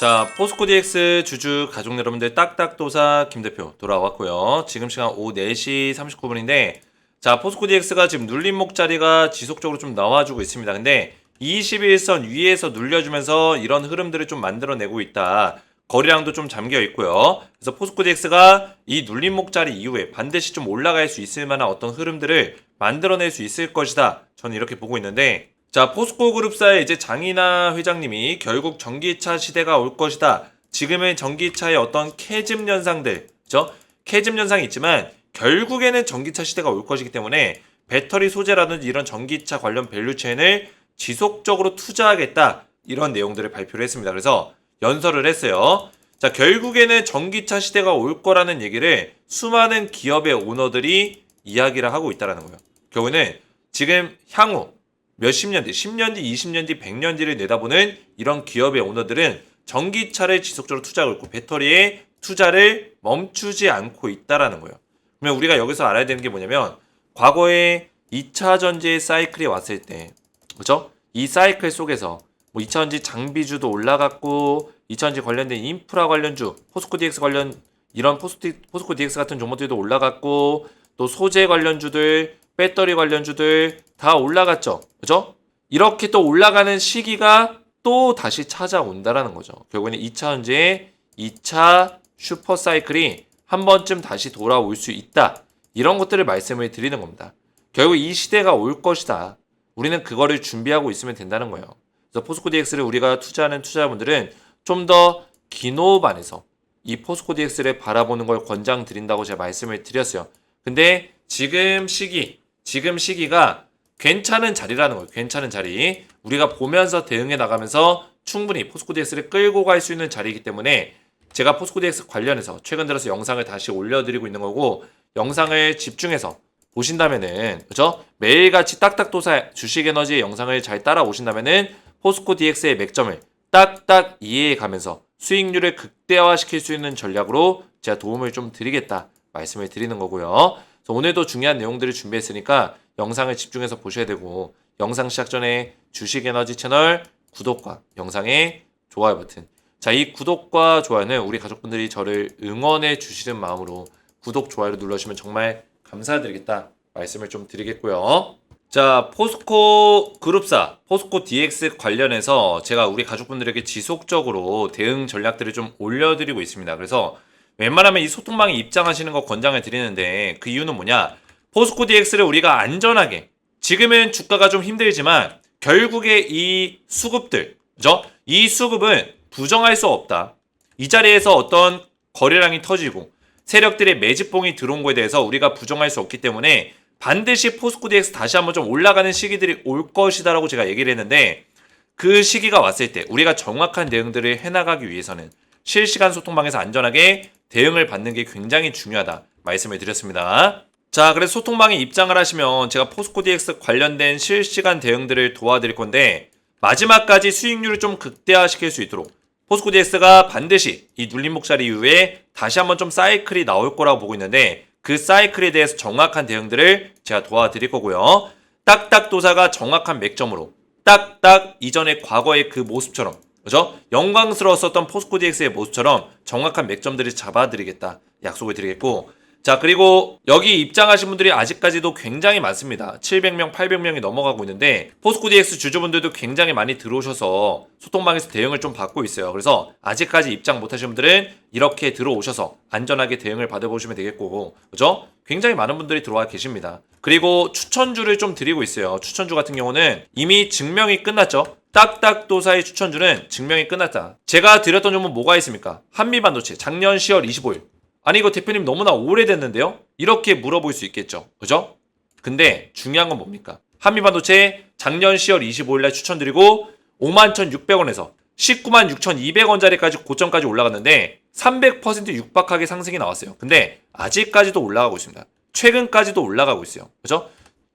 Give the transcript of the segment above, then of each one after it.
자, 포스코 DX 주주 가족 여러분들 딱딱도사 김대표 돌아왔고요. 지금 시간 오후 4시 39분인데 자, 포스코 DX가 지금 눌림목 자리가 지속적으로 좀 나와주고 있습니다. 근데 21선 위에서 눌려주면서 이런 흐름들을 좀 만들어내고 있다. 거래량도 좀 잠겨 있고요. 그래서 포스코 DX가 이 눌림목 자리 이후에 반드시 좀 올라갈 수 있을 만한 어떤 흐름들을 만들어낼 수 있을 것이다. 저는 이렇게 보고 있는데 자, 포스코 그룹사의 이제 장인하 회장님이 결국 전기차 시대가 올 것이다. 지금의 전기차의 어떤 캐즘 현상들, 그죠? 캐즘 현상이 있지만 결국에는 전기차 시대가 올 것이기 때문에 배터리 소재라든지 이런 전기차 관련 밸류체인을 지속적으로 투자하겠다. 이런 내용들을 발표를 했습니다. 그래서 연설을 했어요. 자, 결국에는 전기차 시대가 올 거라는 얘기를 수많은 기업의 오너들이 이야기를 하고 있다는 거예요. 결국에는 지금 향후 몇십 년 뒤, 10년 뒤, 20년 뒤, 100년 뒤를 내다보는 이런 기업의 오너들은 전기차를 지속적으로 투자하고 있고 배터리에 투자를 멈추지 않고 있다라는 거예요. 그러면 우리가 여기서 알아야 되는 게 뭐냐면 과거에 2차 전지의 사이클이 왔을 때, 그죠? 이 사이클 속에서 뭐 2차 전지 장비주도 올라갔고 2차 전지 관련된 인프라 관련주, 포스코 DX 관련 이런 포스코 DX 같은 종목들도 올라갔고 또 소재 관련주들, 배터리 관련주들 다 올라갔죠. 그죠? 이렇게 또 올라가는 시기가 또 다시 찾아온다라는 거죠. 결국에는 2차 전지의 2차 슈퍼 사이클이 한 번쯤 다시 돌아올 수 있다. 이런 것들을 말씀을 드리는 겁니다. 결국 이 시대가 올 것이다. 우리는 그거를 준비하고 있으면 된다는 거예요. 그래서 포스코 DX를 우리가 투자하는 투자자분들은 좀 더 긴 호흡안에서 이 포스코 DX를 바라보는 걸 권장드린다고 제가 말씀을 드렸어요. 근데 지금 시기가 괜찮은 자리라는 거예요. 괜찮은 자리. 우리가 보면서 대응해 나가면서 충분히 포스코 DX를 끌고 갈 수 있는 자리이기 때문에 제가 포스코 DX 관련해서 최근 들어서 영상을 다시 올려드리고 있는 거고 영상을 집중해서 보신다면은 그죠? 매일같이 딱딱도사 주식에너지의 영상을 잘 따라오신다면은 포스코 DX의 맥점을 딱딱 이해해 가면서 수익률을 극대화시킬 수 있는 전략으로 제가 도움을 좀 드리겠다 말씀을 드리는 거고요. 그래서 오늘도 중요한 내용들을 준비했으니까 영상을 집중해서 보셔야 되고 영상 시작 전에 주식에너지 채널 구독과 영상의 좋아요 버튼 자, 이 구독과 좋아요는 우리 가족분들이 저를 응원해 주시는 마음으로 구독, 좋아요를 눌러주시면 정말 감사드리겠다 말씀을 좀 드리겠고요. 자, 포스코 그룹사, 포스코 DX 관련해서 제가 우리 가족분들에게 지속적으로 대응 전략들을 좀 올려드리고 있습니다. 그래서 웬만하면 이 소통방에 입장하시는 거 권장을 드리는데 그 이유는 뭐냐? 포스코 DX를 우리가 안전하게 지금은 주가가 좀 힘들지만 결국에 이 수급들, 그죠? 이 수급은 부정할 수 없다. 이 자리에서 어떤 거래량이 터지고 세력들의 매집봉이 들어온 거에 대해서 우리가 부정할 수 없기 때문에 반드시 포스코 DX 다시 한번 좀 올라가는 시기들이 올 것이다라고 제가 얘기를 했는데 그 시기가 왔을 때 우리가 정확한 대응들을 해나가기 위해서는 실시간 소통방에서 안전하게 대응을 받는 게 굉장히 중요하다 말씀을 드렸습니다. 자, 그래서 소통방에 입장을 하시면 제가 포스코 DX 관련된 실시간 대응들을 도와드릴 건데 마지막까지 수익률을 좀 극대화시킬 수 있도록 포스코 DX가 반드시 이 눌림목 자리 이후에 다시 한번 좀 사이클이 나올 거라고 보고 있는데 그 사이클에 대해서 정확한 대응들을 제가 도와드릴 거고요. 딱딱도사가 정확한 맥점으로 딱딱 이전의 과거의 그 모습처럼 그죠? 영광스러웠었던 포스코 DX의 모습처럼 정확한 맥점들을 잡아드리겠다 약속을 드리겠고 자, 그리고 여기 입장하신 분들이 아직까지도 굉장히 많습니다. 700명, 800명이 넘어가고 있는데 포스코 DX 주주분들도 굉장히 많이 들어오셔서 소통방에서 대응을 좀 받고 있어요. 그래서 아직까지 입장 못하신 분들은 이렇게 들어오셔서 안전하게 대응을 받아보시면 되겠고 그죠? 굉장히 많은 분들이 들어와 계십니다. 그리고 추천주를 좀 드리고 있어요. 추천주 같은 경우는 이미 증명이 끝났죠. 딱딱도사의 추천주는 증명이 끝났다. 제가 드렸던 종목 뭐가 있습니까? 한미반도체 작년 10월 25일 아니 이거 대표님 너무나 오래됐는데요? 이렇게 물어볼 수 있겠죠. 그죠? 근데 중요한 건 뭡니까? 한미반도체 작년 10월 25일 날 추천드리고 51,600원에서 196,200원짜리까지 고점까지 올라갔는데 300% 육박하게 상승이 나왔어요. 근데 아직까지도 올라가고 있습니다. 최근까지도 올라가고 있어요. 그죠?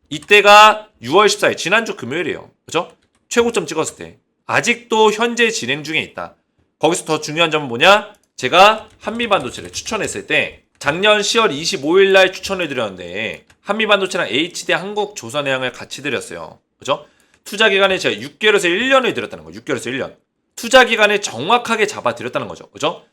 이때가 6월 14일 지난주 금요일이에요. 그죠? 최고점 찍었을 때 아직도 현재 진행 중에 있다. 거기서 더 중요한 점은 뭐냐? 제가 한미반도체를 추천했을 때 작년 10월 25일 날 추천을 드렸는데 한미반도체랑 HD 한국조선해양을 같이 드렸어요. 그죠? 투자 기간에 제가 6개월에서 1년을 드렸다는 거예요. 6개월에서 1년. 투자 기간을 정확하게 잡아드렸다는 거죠. 그죠?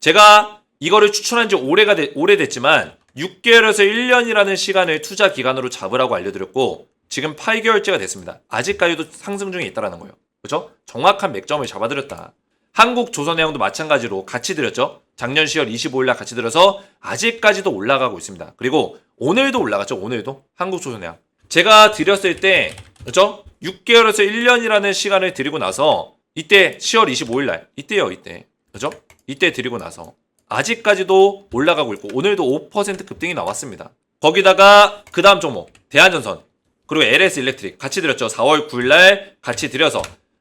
제가 이거를 추천한 지 오래됐지만 6개월에서 1년이라는 시간을 투자 기간으로 잡으라고 알려드렸고 지금 8개월째가 됐습니다. 아직까지도 상승 중에 있다는 거예요. 그죠? 정확한 맥점을 잡아드렸다. 한국조선해양도 마찬가지로 같이 드렸죠. 작년 10월 25일 날 같이 들어서 아직까지도 올라가고 있습니다. 그리고 오늘도 올라갔죠. 오늘도 한국조선해양. 제가 드렸을 때 그죠? 6개월에서 1년이라는 시간을 드리고 나서 이때 10월 25일 날 이때요. 이때. 그죠? 이때 드리고 나서 아직까지도 올라가고 있고 오늘도 5% 급등이 나왔습니다. 거기다가 그 다음 종목 대한전선 그리고 LS 일렉트릭 같이 드렸죠. 4월 9일 날 같이 드려서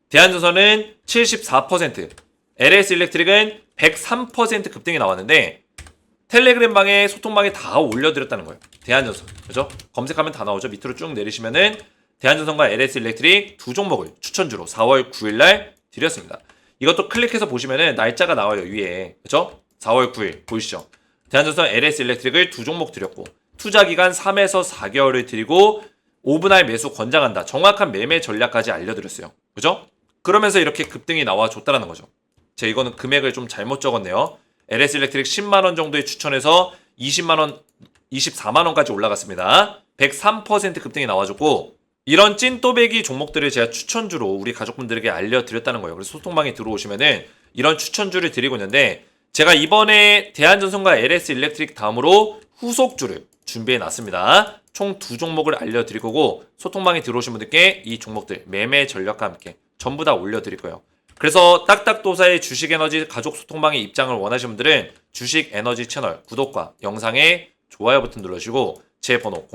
대한전선은 74%, LS 일렉트릭은 103% 급등이 나왔는데 텔레그램 방에 소통방에 다 올려드렸다는 거예요. 대한전선. 그죠? 검색하면 다 나오죠. 밑으로 쭉 내리시면은 대한전선과 LS 일렉트릭 두 종목을 추천주로 4월 9일 날 드렸습니다. 이것도 클릭해서 보시면은 날짜가 나와요. 위에. 그죠? 4월 9일 보이시죠? 대한전선 LS 일렉트릭을 두 종목 드렸고 투자 기간 3에서 4개월을 드리고 오분할 매수 권장한다. 정확한 매매 전략까지 알려드렸어요. 그죠? 그러면서 이렇게 급등이 나와줬다라는 거죠. 제가 이거는 금액을 좀 잘못 적었네요. LS 일렉트릭 10만원 정도에 추천해서 20만원, 24만원까지 올라갔습니다. 103% 급등이 나와줬고 이런 찐또배기 종목들을 제가 추천주로 우리 가족분들에게 알려드렸다는 거예요. 그래서 소통방에 들어오시면은 이런 추천주를 드리고 있는데 제가 이번에 대한전선과 LS 일렉트릭 다음으로 후속주를 준비해 놨습니다. 총 두 종목을 알려드릴 거고 소통방에 들어오신 분들께 이 종목들 매매 전략과 함께 전부 다 올려드릴 거예요. 그래서 딱딱도사의 주식에너지 가족 소통방의 입장을 원하시는 분들은 주식에너지 채널 구독과 영상에 좋아요 버튼 눌러주시고 제 번호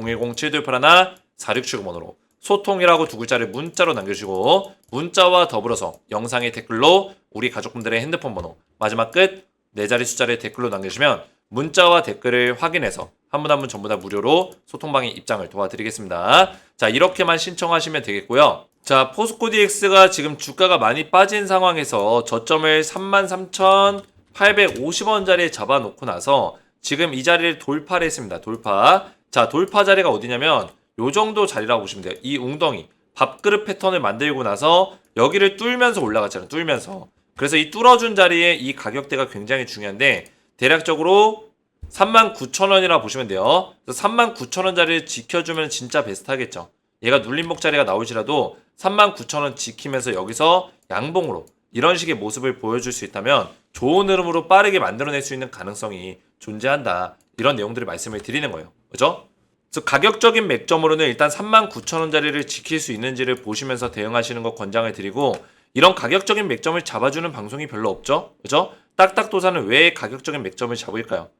010-7281-4679번호로 소통이라고 두 글자를 문자로 남겨주시고 문자와 더불어서 영상의 댓글로 우리 가족분들의 핸드폰 번호 마지막 끝 4자리 숫자를 댓글로 남겨주시면 문자와 댓글을 확인해서 한 분 한 분 전부 다 무료로 소통방의 입장을 도와드리겠습니다. 자, 이렇게만 신청하시면 되겠고요. 자, 포스코DX가 지금 주가가 많이 빠진 상황에서 저점을 33,850원짜리에 잡아놓고 나서 지금 이 자리를 돌파를 했습니다. 돌파. 자, 돌파 자리가 어디냐면 요 정도 자리라고 보시면 돼요. 이 웅덩이 밥그릇 패턴을 만들고 나서 여기를 뚫면서 올라갔잖아요. 뚫면서. 그래서 이 뚫어준 자리에 이 가격대가 굉장히 중요한데 대략적으로 39,000원이라 보시면 돼요. 39,000원 자리를 지켜주면 진짜 베스트하겠죠. 얘가 눌림목 자리가 나올지라도 39,000원 지키면서 여기서 양봉으로 이런 식의 모습을 보여줄 수 있다면 좋은 흐름으로 빠르게 만들어낼 수 있는 가능성이 존재한다. 이런 내용들을 말씀을 드리는 거예요. 그죠? 그래서 가격적인 맥점으로는 일단 39,000원 자리를 지킬 수 있는지를 보시면서 대응하시는 거 권장을 드리고 이런 가격적인 맥점을 잡아주는 방송이 별로 없죠. 그죠? 딱딱도사는 왜 가격적인 맥점을 잡을까요?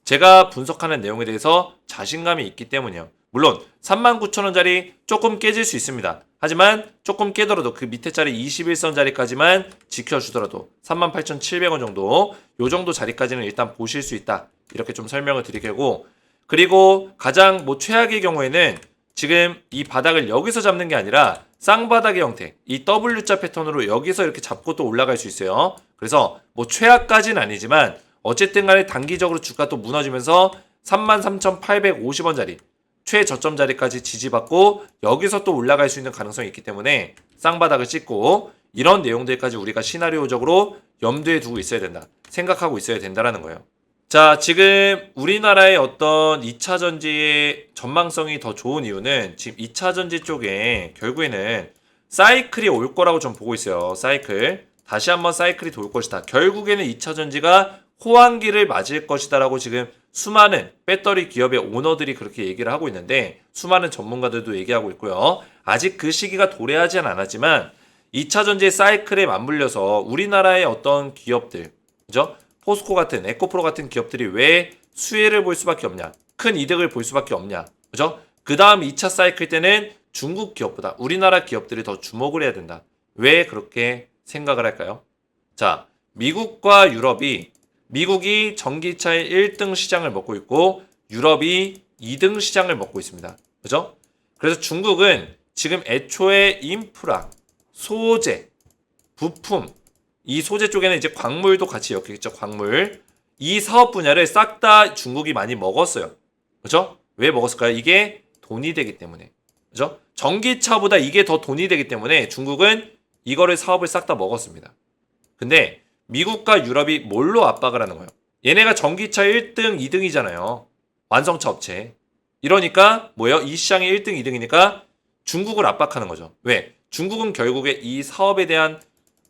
제가 분석하는 내용에 대해서 자신감이 있기 때문이에요. 물론 39,000원짜리 조금 깨질 수 있습니다. 하지만 조금 깨더라도 그 밑에 자리 21선 자리까지만 지켜주더라도 38,700원 정도 요 정도 자리까지는 일단 보실 수 있다. 이렇게 좀 설명을 드리겠고 그리고 가장 최악의 경우에는 지금 이 바닥을 여기서 잡는 게 아니라 쌍바닥의 형태 이 W자 패턴으로 여기서 이렇게 잡고 또 올라갈 수 있어요. 그래서 최악까지는 아니지만 어쨌든 간에 단기적으로 주가 또 무너지면서 33,850원짜리 최저점 자리까지 지지받고 여기서 또 올라갈 수 있는 가능성이 있기 때문에 쌍바닥을 찍고 이런 내용들까지 우리가 시나리오적으로 염두에 두고 있어야 된다. 생각하고 있어야 된다라는 거예요. 자, 지금 우리나라의 어떤 2차 전지의 전망성이 더 좋은 이유는 지금 2차 전지 쪽에 결국에는 사이클이 올 거라고 좀 보고 있어요. 사이클. 다시 한번 사이클이 돌 것이다. 결국에는 2차 전지가 호황기를 맞을 것이다라고 지금 수많은 배터리 기업의 오너들이 그렇게 얘기를 하고 있는데 수많은 전문가들도 얘기하고 있고요. 아직 그 시기가 도래하진 않았지만 2차 전지의 사이클에 맞물려서 우리나라의 어떤 기업들, 그죠? 포스코 같은 에코프로 같은 기업들이 왜 수혜를 볼 수밖에 없냐? 큰 이득을 볼 수밖에 없냐? 그죠? 그 다음 2차 사이클 때는 중국 기업보다 우리나라 기업들이 더 주목을 해야 된다. 왜 그렇게 생각을 할까요? 자, 미국이 전기차의 1등 시장을 먹고 있고 유럽이 2등 시장을 먹고 있습니다. 그죠? 그래서 중국은 지금 애초에 인프라, 소재, 부품, 이 소재 쪽에는 이제 광물도 같이 엮이겠죠. 광물. 이 사업 분야를 싹 다 중국이 많이 먹었어요. 그죠? 왜 먹었을까요? 이게 돈이 되기 때문에. 그죠? 전기차보다 이게 더 돈이 되기 때문에 중국은 이거를 사업을 싹 다 먹었습니다. 근데 미국과 유럽이 뭘로 압박을 하는 거예요? 얘네가 전기차 1등, 2등이잖아요. 완성차 업체. 이러니까 뭐예요? 이 시장이 1등, 2등이니까 중국을 압박하는 거죠. 왜? 중국은 결국에 이 사업에 대한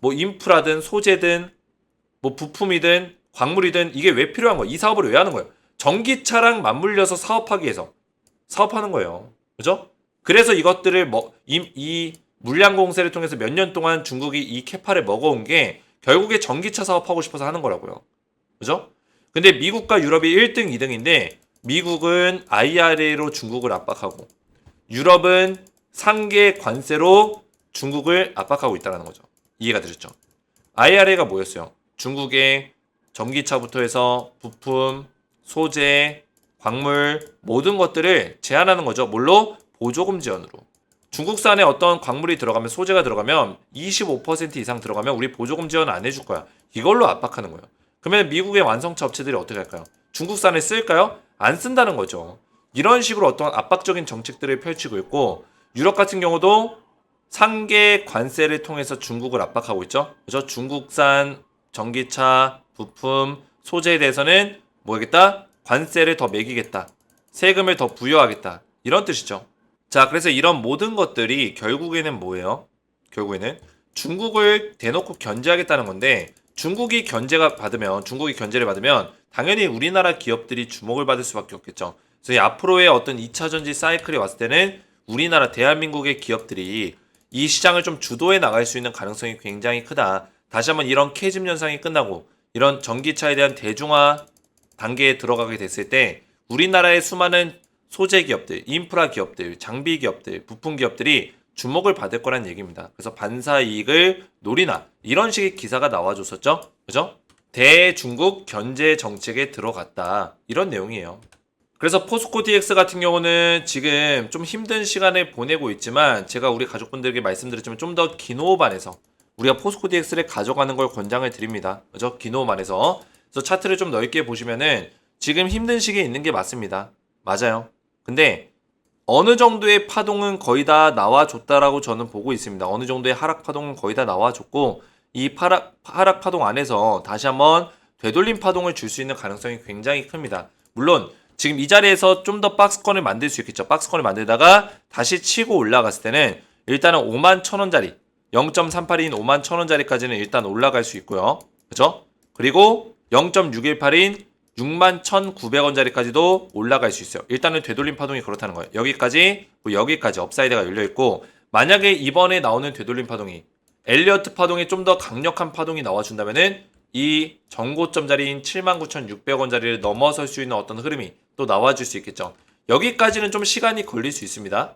뭐 인프라든 소재든 뭐 부품이든 광물이든 이게 왜 필요한 거예요? 이 사업을 왜 하는 거예요? 전기차랑 맞물려서 사업하기 위해서 사업하는 거예요. 그죠? 그래서 이것들을 이 물량 공세를 통해서 몇 년 동안 중국이 이 캐파를 먹어온 게 결국에 전기차 사업하고 싶어서 하는 거라고요. 그죠? 근데 미국과 유럽이 1등, 2등인데 미국은 IRA로 중국을 압박하고 유럽은 상계 관세로 중국을 압박하고 있다는 거죠. 이해가 되셨죠? IRA가 뭐였어요? 중국의 전기차부터 해서 부품, 소재, 광물 모든 것들을 제한하는 거죠. 뭘로? 보조금 지원으로. 중국산에 어떤 광물이 들어가면 소재가 들어가면 25% 이상 들어가면 우리 보조금 지원 안 해줄 거야. 이걸로 압박하는 거예요. 그러면 미국의 완성차 업체들이 어떻게 할까요? 중국산을 쓸까요? 안 쓴다는 거죠. 이런 식으로 어떤 압박적인 정책들을 펼치고 있고 유럽 같은 경우도 상계 관세를 통해서 중국을 압박하고 있죠. 그죠? 중국산 전기차, 부품, 소재에 대해서는 뭐겠다? 관세를 더 매기겠다. 세금을 더 부여하겠다. 이런 뜻이죠. 자, 그래서 이런 모든 것들이 결국에는 뭐예요? 결국에는 중국을 대놓고 견제하겠다는 건데 중국이 견제를 받으면 당연히 우리나라 기업들이 주목을 받을 수밖에 없겠죠. 그래서 앞으로의 어떤 2차 전지 사이클이 왔을 때는 우리나라 대한민국의 기업들이 이 시장을 좀 주도해 나갈 수 있는 가능성이 굉장히 크다. 다시 한번 이런 캐즘 현상이 끝나고 이런 전기차에 대한 대중화 단계에 들어가게 됐을 때 우리나라의 수많은 소재 기업들, 인프라 기업들, 장비 기업들, 부품 기업들이 주목을 받을 거란 얘기입니다. 그래서 반사 이익을 노리나 이런 식의 기사가 나와줬었죠. 그죠? 대중국 견제 정책에 들어갔다. 이런 내용이에요. 그래서 포스코 DX 같은 경우는 지금 좀 힘든 시간을 보내고 있지만 제가 우리 가족분들에게 말씀드렸지만 좀 더 긴 호흡 안에서 우리가 포스코 DX를 가져가는 걸 권장을 드립니다. 그죠? 긴 호흡 안에서. 그래서 차트를 좀 넓게 보시면은 지금 힘든 시기에 있는 게 맞습니다. 맞아요. 근데 어느 정도의 파동은 거의 다 나와줬다라고 저는 보고 있습니다. 어느 정도의 하락 파동은 거의 다 나와줬고 이 하락 파동 안에서 다시 한번 되돌림 파동을 줄 수 있는 가능성이 굉장히 큽니다. 물론 지금 이 자리에서 좀 더 박스권을 만들 수 있겠죠. 박스권을 만들다가 다시 치고 올라갔을 때는 일단은 51,000원짜리 0.38인 51,000원짜리까지는 일단 올라갈 수 있고요. 그죠? 그리고 0.618인 61,900원짜리까지도 올라갈 수 있어요. 일단은 되돌림 파동이 그렇다는 거예요. 여기까지 업사이드가 열려있고 만약에 이번에 나오는 되돌림 파동이 엘리어트 파동이 좀 더 강력한 파동이 나와준다면은 이 전고점 자리인 79,600원짜리를 넘어설 수 있는 어떤 흐름이 또 나와줄 수 있겠죠. 여기까지는 좀 시간이 걸릴 수 있습니다.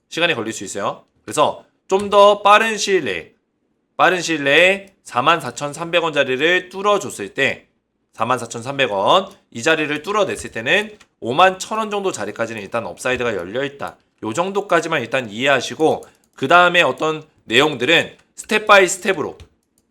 시간이 걸릴 수 있어요. 그래서 좀 더 빠른 시일 내에 44,300원짜리를 뚫어줬을 때 44,300원 이 자리를 뚫어냈을 때는 51,000원 정도 자리까지는 일단 업사이드가 열려있다. 요 정도까지만 일단 이해하시고 그 다음에 어떤 내용들은 스텝 바이 스텝으로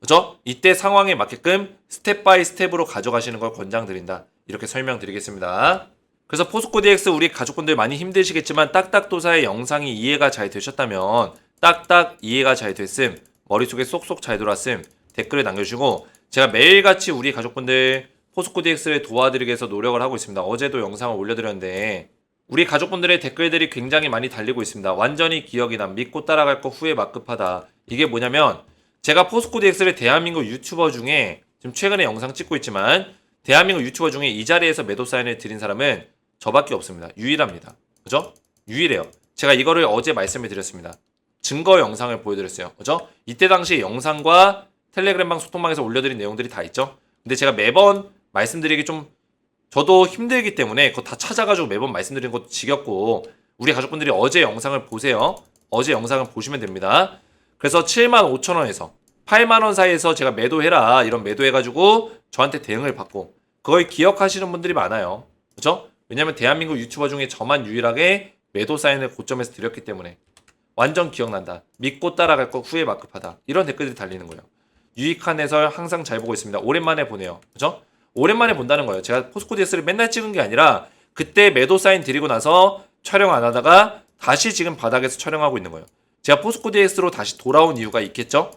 그죠? 이때 상황에 맞게끔 스텝 바이 스텝으로 가져가시는 걸 권장드린다. 이렇게 설명드리겠습니다. 그래서 포스코 DX 우리 가족분들 많이 힘드시겠지만 딱딱도사의 영상이 이해가 잘 되셨다면 딱딱 이해가 잘 됐음 머릿속에 쏙쏙 잘 들어왔음 댓글을 남겨주시고 제가 매일같이 우리 가족분들 포스코 DX를 도와드리기 위해서 노력을 하고 있습니다. 어제도 영상을 올려드렸는데 우리 가족분들의 댓글들이 굉장히 많이 달리고 있습니다. 완전히 기억이 남 믿고 따라갈 거 후회 막급하다. 이게 뭐냐면 제가 포스코 DX를 대한민국 유튜버 중에 지금 최근에 영상 찍고 있지만 대한민국 유튜버 중에 이 자리에서 매도 사인을 드린 사람은 저밖에 없습니다. 유일합니다. 그죠? 유일해요. 제가 이거를 어제 말씀을 드렸습니다. 증거 영상을 보여드렸어요. 그죠? 이때 당시 영상과 텔레그램방 소통방에서 올려드린 내용들이 다 있죠. 근데 제가 매번 말씀드리기 좀 저도 힘들기 때문에 그거 다 찾아가지고 매번 말씀드리는 것도 지겹고 우리 가족분들이 어제 영상을 보세요. 어제 영상을 보시면 됩니다. 그래서 75,000원에서 8만원 사이에서 제가 매도해라 이런 매도해가지고 저한테 대응을 받고 그걸 기억하시는 분들이 많아요. 그죠? 왜냐면 대한민국 유튜버 중에 저만 유일하게 매도 사인을 고점에서 드렸기 때문에 완전 기억난다. 믿고 따라갈 거 후회 막급하다. 이런 댓글들이 달리는 거예요. 유익한 해설 항상 잘 보고 있습니다. 오랜만에 보네요. 그죠? 오랜만에 본다는 거예요. 제가 포스코 DX를 맨날 찍은 게 아니라 그때 매도 사인 드리고 나서 촬영 안 하다가 다시 지금 바닥에서 촬영하고 있는 거예요. 제가 포스코 DX로 다시 돌아온 이유가 있겠죠?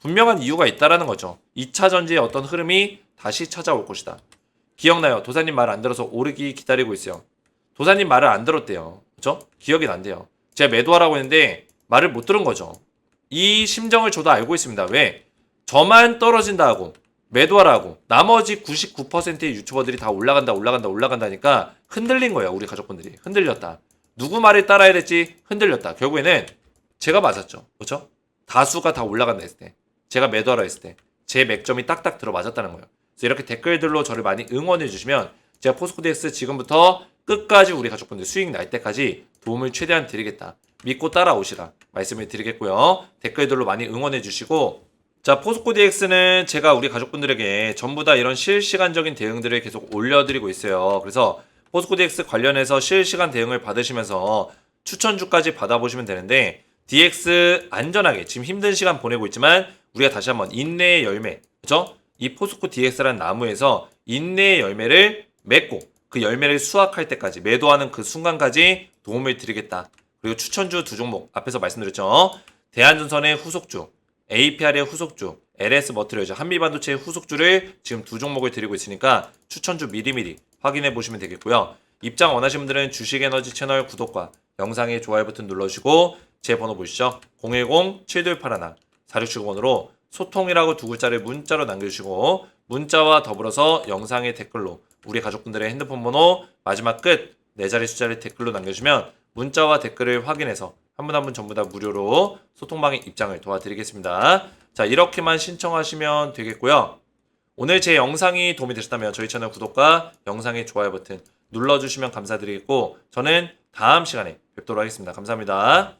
분명한 이유가 있다라는 거죠. 2차 전지의 어떤 흐름이 다시 찾아올 것이다. 기억나요? 도사님 말 안 들어서 오르기 기다리고 있어요. 도사님 말을 안 들었대요. 그죠? 기억이 난대요. 제가 매도하라고 했는데 말을 못 들은 거죠. 이 심정을 저도 알고 있습니다. 왜? 저만 떨어진다 하고 매도하라고 나머지 99%의 유튜버들이 다 올라간다니까 흔들린 거예요. 우리 가족분들이 흔들렸다. 누구 말을 따라야 될지 흔들렸다. 결국에는 제가 맞았죠. 그렇죠? 다수가 다 올라간다 했을 때, 제가 매도하라 했을 때 제 맥점이 딱딱 들어 맞았다는 거예요. 그래서 이렇게 댓글들로 저를 많이 응원해 주시면 제가 포스코DX 지금부터 끝까지 우리 가족분들 수익 날 때까지 도움을 최대한 드리겠다. 믿고 따라오시라 말씀을 드리겠고요. 댓글들로 많이 응원해 주시고, 자, 포스코DX는 제가 우리 가족분들에게 전부 다 이런 실시간적인 대응들을 계속 올려드리고 있어요. 그래서 포스코DX 관련해서 실시간 대응을 받으시면서 추천주까지 받아보시면 되는데, DX 안전하게 지금 힘든 시간 보내고 있지만 우리가 다시 한번 인내의 열매, 그죠? 이 포스코 DX라는 나무에서 인내의 열매를 맺고 그 열매를 수확할 때까지, 매도하는 그 순간까지 도움을 드리겠다. 그리고 추천주 두 종목 앞에서 말씀드렸죠. 대한전선의 후속주, APR의 후속주, LS 머티리얼즈, 한미반도체의 후속주를 지금 두 종목을 드리고 있으니까 추천주 미리미리 확인해 보시면 되겠고요. 입장 원하시는 분들은 주식에너지 채널 구독과 영상의 좋아요 버튼 눌러주시고 제 번호 보시죠. 010-7281-4670번으로 소통이라고 두 글자를 문자로 남겨주시고, 문자와 더불어서 영상의 댓글로 우리 가족분들의 핸드폰 번호 마지막 끝 4자리 숫자를 댓글로 남겨주시면 문자와 댓글을 확인해서 한 분 한 분 전부 다 무료로 소통방의 입장을 도와드리겠습니다. 자, 이렇게만 신청하시면 되겠고요. 오늘 제 영상이 도움이 되셨다면 저희 채널 구독과 영상의 좋아요 버튼 눌러주시면 감사드리겠고, 저는 다음 시간에 뵙도록 하겠습니다. 감사합니다.